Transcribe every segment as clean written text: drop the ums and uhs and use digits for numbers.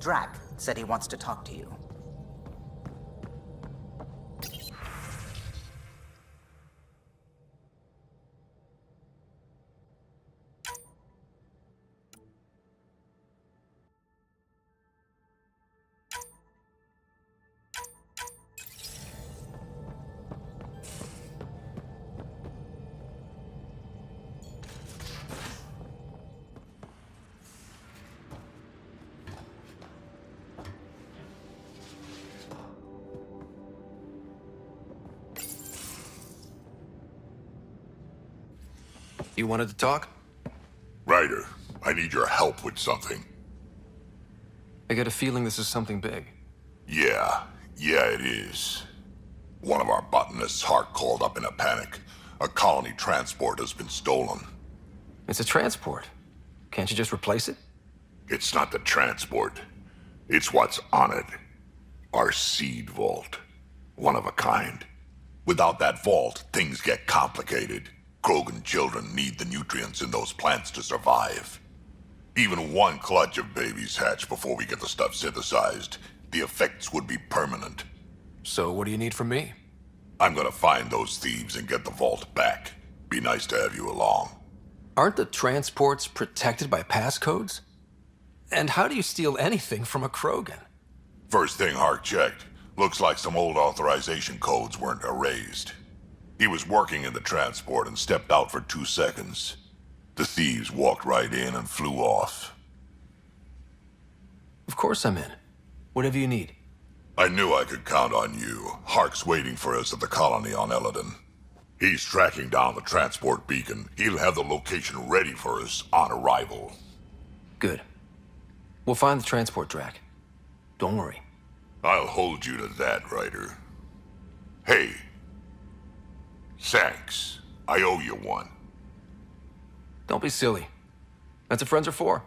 Drack said he wants to talk to you. You wanted to talk? Ryder, I need your help with something. I get a feeling this is something big. Yeah, it is. One of our botanists' heart called up in a panic. A colony transport has been stolen. It's a transport. Can't you just replace it? It's not the transport. It's what's on it. Our seed vault. One of a kind. Without that vault, things get complicated. Krogan children need the nutrients in those plants to survive. Even one clutch of babies hatch before we get the stuff synthesized. The effects would be permanent. So what do you need from me? I'm gonna find those thieves and get the vault back. Be nice to have you along. Aren't the transports protected by passcodes? And how do you steal anything from a Krogan? First thing Hark checked. Looks like some old authorization codes weren't erased. He was working in the transport and stepped out for 2 seconds. The thieves walked right in and flew off. Of course I'm in. Whatever you need. I knew I could count on you. Hark's waiting for us at the colony on Eladon. He's tracking down the transport beacon. He'll have the location ready for us on arrival. Good. We'll find the transport, Drack. Don't worry. I'll hold you to that, Ryder. Hey. Thanks. I owe you one. Don't be silly. That's what friends are for.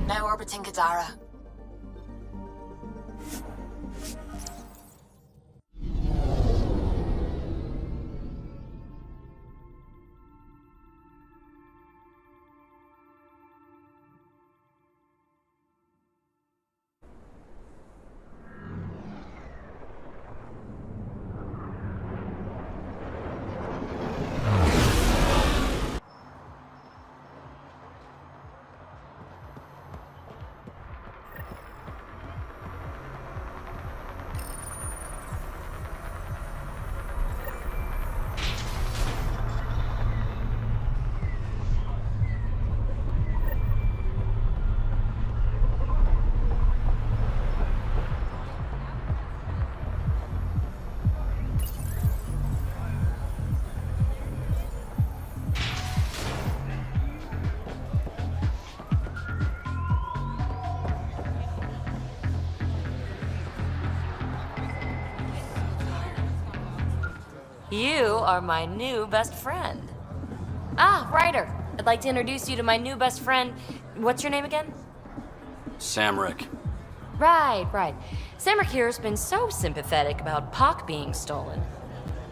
Now orbiting Kadara. You are my new best friend. Ah, Ryder. I'd like to introduce you to my new best friend. What's your name again? Samrick. Right. Samrick here's been so sympathetic about Pock being stolen.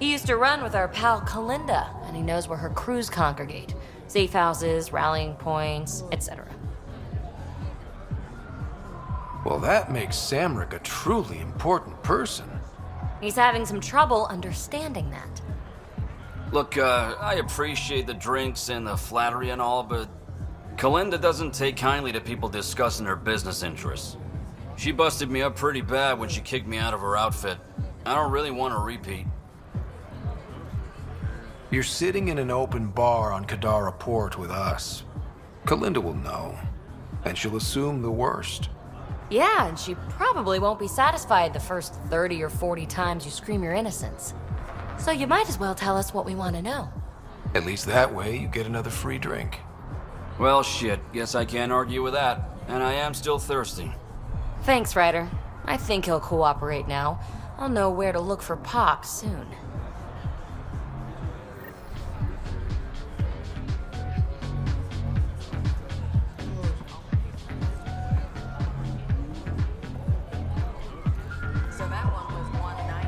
He used to run with our pal Kalinda, and he knows where her crews congregate. Safe houses, rallying points, etc. Well, that makes Samrick a truly important person. He's having some trouble understanding that. Look, I appreciate the drinks and the flattery and all, but Kalinda doesn't take kindly to people discussing her business interests. She busted me up pretty bad when she kicked me out of her outfit. I don't really want to repeat. You're sitting in an open bar on Kadara Port with us. Kalinda will know, and she'll assume the worst. Yeah, and she probably won't be satisfied the first 30 or 40 times you scream your innocence. So you might as well tell us what we want to know. At least that way you get another free drink. Well, shit, guess I can't argue with that. And I am still thirsty. Thanks, Ryder. I think he'll cooperate now. I'll know where to look for Pock soon. So that one was 190.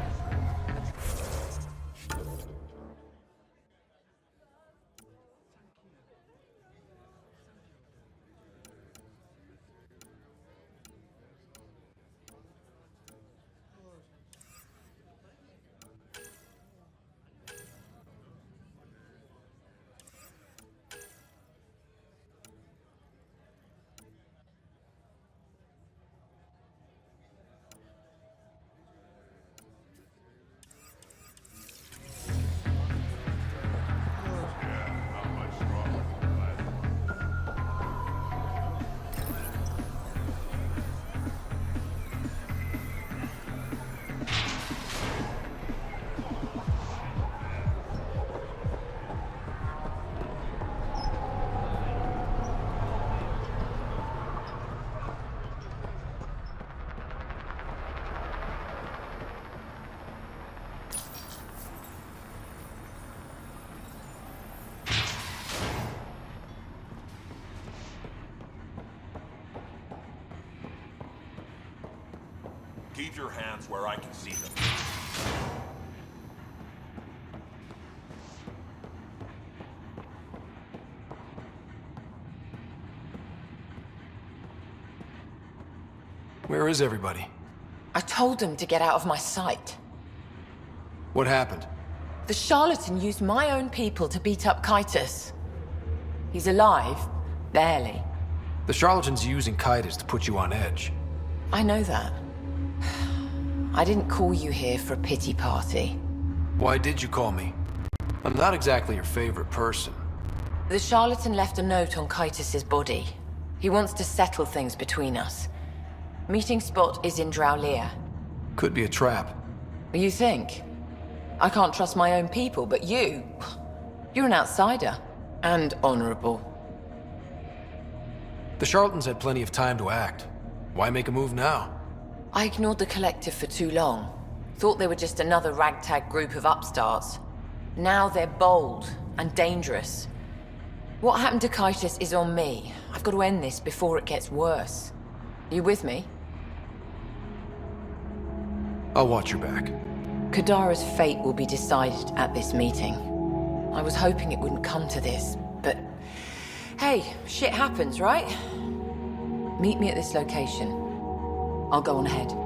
Keep your hands where I can see them. Where is everybody? I told them to get out of my sight. What happened? The Charlatan used my own people to beat up Kitus. He's alive, barely. The Charlatan's using Kitus to put you on edge. I know that. I didn't call you here for a pity party. Why did you call me? I'm not exactly your favorite person. The Charlatan left a note on Kitus's body. He wants to settle things between us. Meeting spot is in Drowlear. Could be a trap. You think? I can't trust my own people, but you're an outsider. And honorable. The Charlatans had plenty of time to act. Why make a move now? I ignored the Collective for too long. Thought they were just another ragtag group of upstarts. Now they're bold and dangerous. What happened to Kitus is on me. I've got to end this before it gets worse. Are you with me? I'll watch your back. Kadara's fate will be decided at this meeting. I was hoping it wouldn't come to this, but... Hey, shit happens, right? Meet me at this location. I'll go on ahead.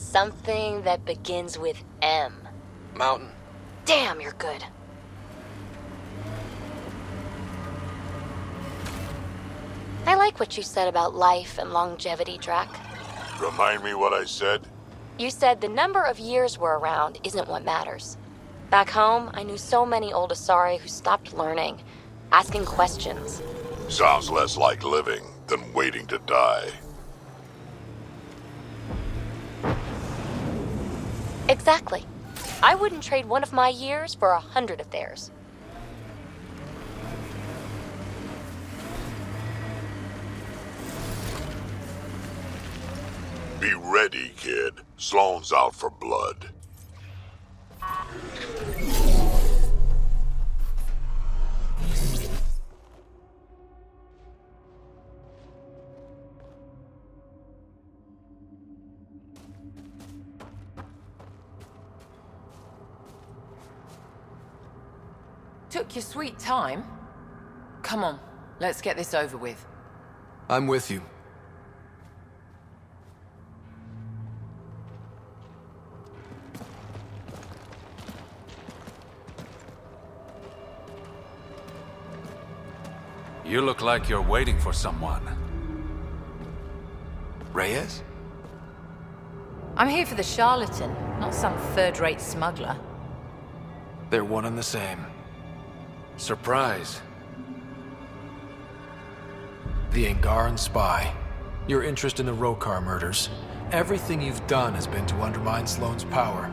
something that begins with M. Mountain. Damn, you're good. I like what you said about life and longevity, Drack. Remind me what I said? You said the number of years we're around isn't what matters. Back home, I knew so many old Asari who stopped learning, asking questions. Sounds less like living than waiting to die. Exactly. I wouldn't trade one of my years for 100 of theirs. Be ready, kid. Sloane's out for blood. Took your sweet time. Come on, let's get this over with. I'm with you. You look like you're waiting for someone. Reyes? I'm here for the Charlatan, not some third-rate smuggler. They're one and the same. Surprise. The Angaran spy. Your interest in the Rokar murders. Everything you've done has been to undermine Sloane's power.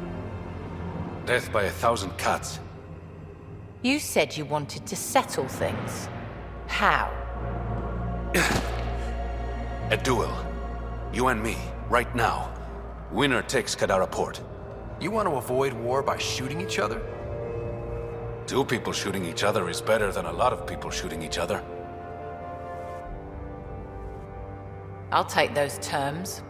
Death by 1,000 cuts. You said you wanted to settle things. How? A duel. You and me, right now. Winner takes Kadara Port. You want to avoid war by shooting each other? 2 people shooting each other is better than a lot of people shooting each other. I'll take those terms.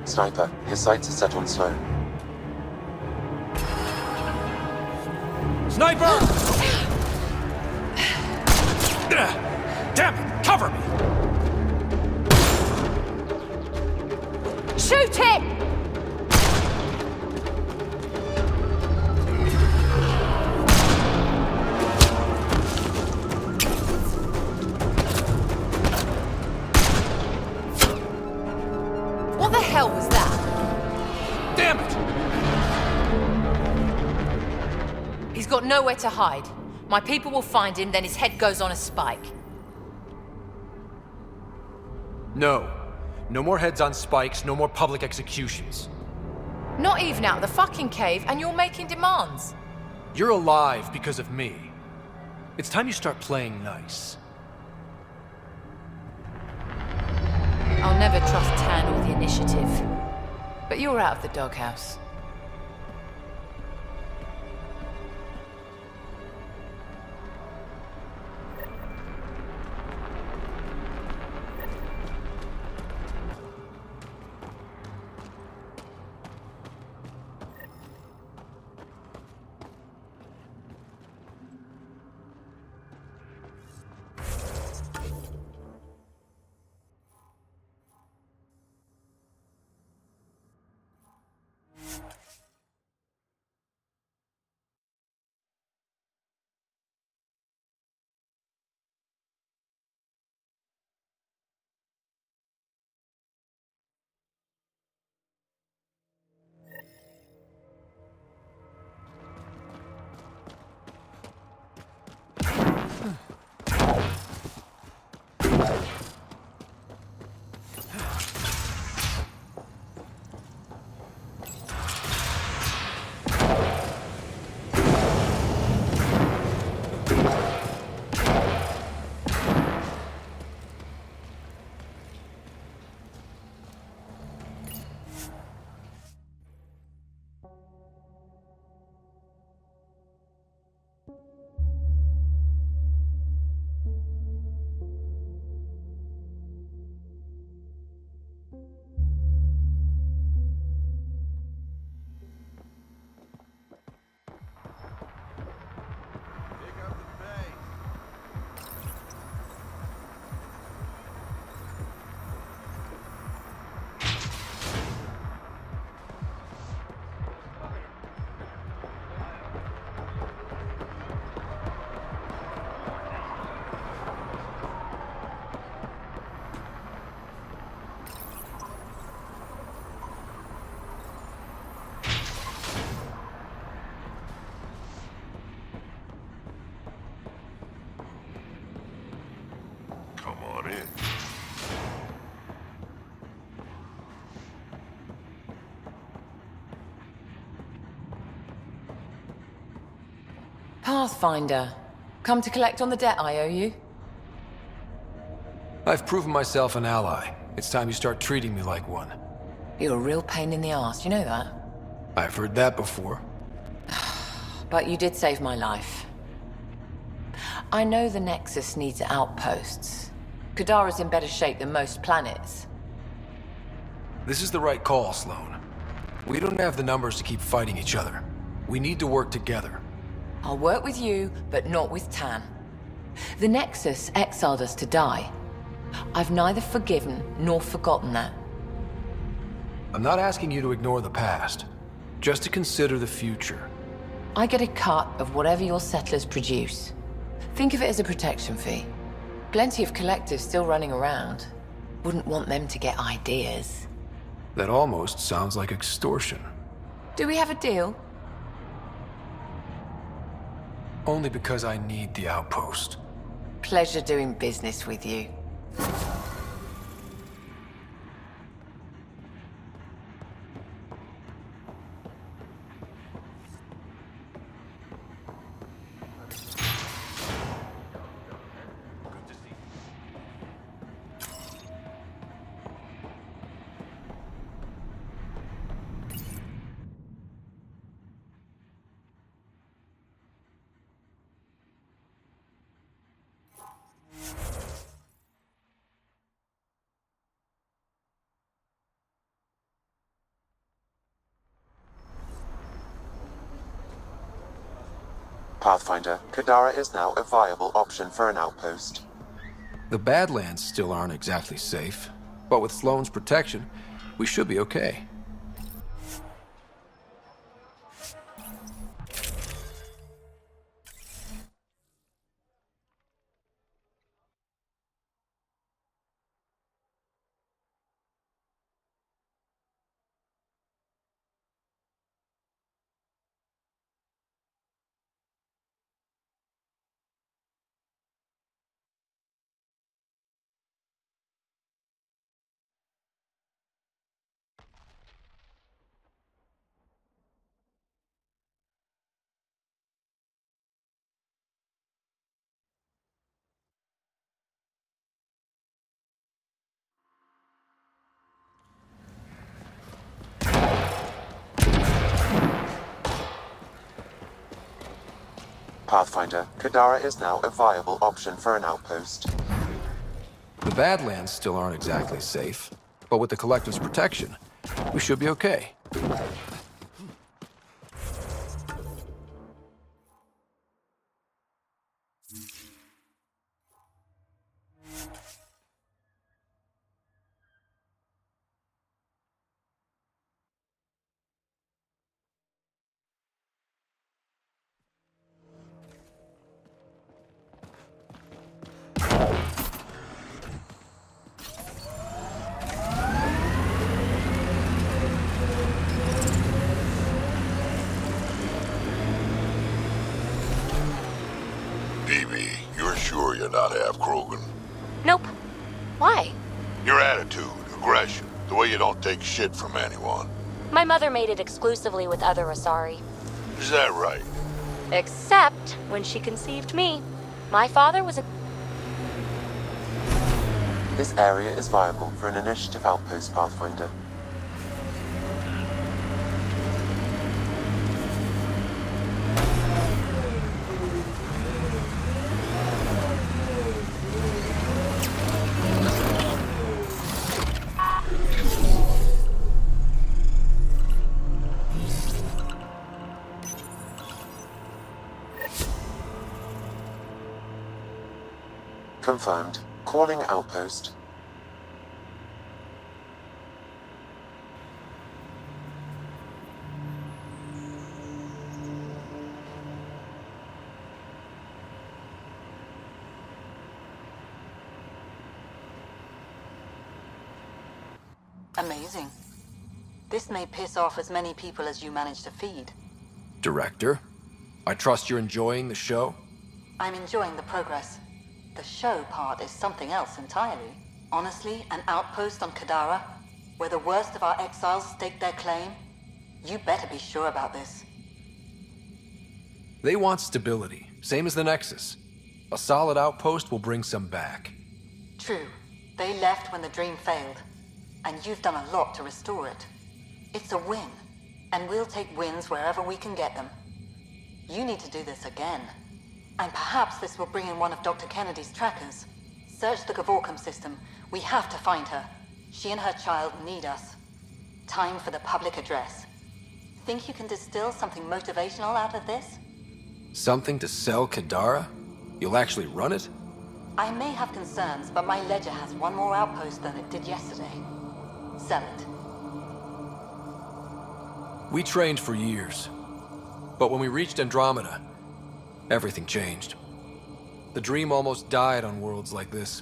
Sniper, his sights are set on Sloane. Sniper! Damn it! Cover me! Shoot him! What the hell was that? Damn it! He's got nowhere to hide. My people will find him, then his head goes on a spike. No. No more heads on spikes, no more public executions. Not even out of the fucking cave, and you're making demands. You're alive because of me. It's time you start playing nice. I'll never trust Tan or the Initiative. But you're out of the doghouse. Pathfinder. Come to collect on the debt I owe you? I've proven myself an ally. It's time you start treating me like one. You're a real pain in the ass, you know that? I've heard that before. But you did save my life. I know the Nexus needs outposts. Kadara's in better shape than most planets. This is the right call, Sloane. We don't have the numbers to keep fighting each other. We need to work together. I'll work with you, but not with Tan. The Nexus exiled us to die. I've neither forgiven nor forgotten that. I'm not asking you to ignore the past, just to consider the future. I get a cut of whatever your settlers produce. Think of it as a protection fee. Plenty of collectives still running around. Wouldn't want them to get ideas. That almost sounds like extortion. Do we have a deal? Only because I need the outpost. Pleasure doing business with you. Pathfinder, Kadara is now a viable option for an outpost. The Badlands still aren't exactly safe, but with Sloane's protection, we should be okay. Pathfinder, Kadara is now a viable option for an outpost. The Badlands still aren't exactly safe, but with the Collective's protection, we should be okay. PeeBee, you're sure you're not half Krogan? Nope. Why? Your attitude, aggression, the way you don't take shit from anyone. My mother made it exclusively with other Asari. Is that right? Except when she conceived me. My father was a... This area is viable for an initiative outpost, Pathfinder. Confirmed. Calling outpost. Amazing. This may piss off as many people as you manage to feed. Director, I trust you're enjoying the show? I'm enjoying the progress. The show part is something else entirely. Honestly, an outpost on Kadara, where the worst of our exiles stake their claim, you better be sure about this. They want stability, same as the Nexus. A solid outpost will bring some back. True. They left when the dream failed. And you've done a lot to restore it. It's a win. And we'll take wins wherever we can get them. You need to do this again. And perhaps this will bring in one of Dr. Kennedy's trackers. Search the Gavorcom system. We have to find her. She and her child need us. Time for the public address. Think you can distill something motivational out of this? Something to sell Kadara? You'll actually run it? I may have concerns, but my ledger has one more outpost than it did yesterday. Sell it. We trained for years. But when we reached Andromeda, everything changed. The dream almost died on worlds like this.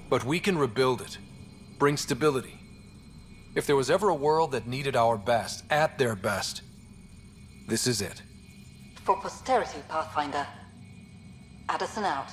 But we can rebuild it. Bring stability. If there was ever a world that needed our best, at their best, this is it. For posterity, Pathfinder. Addison out.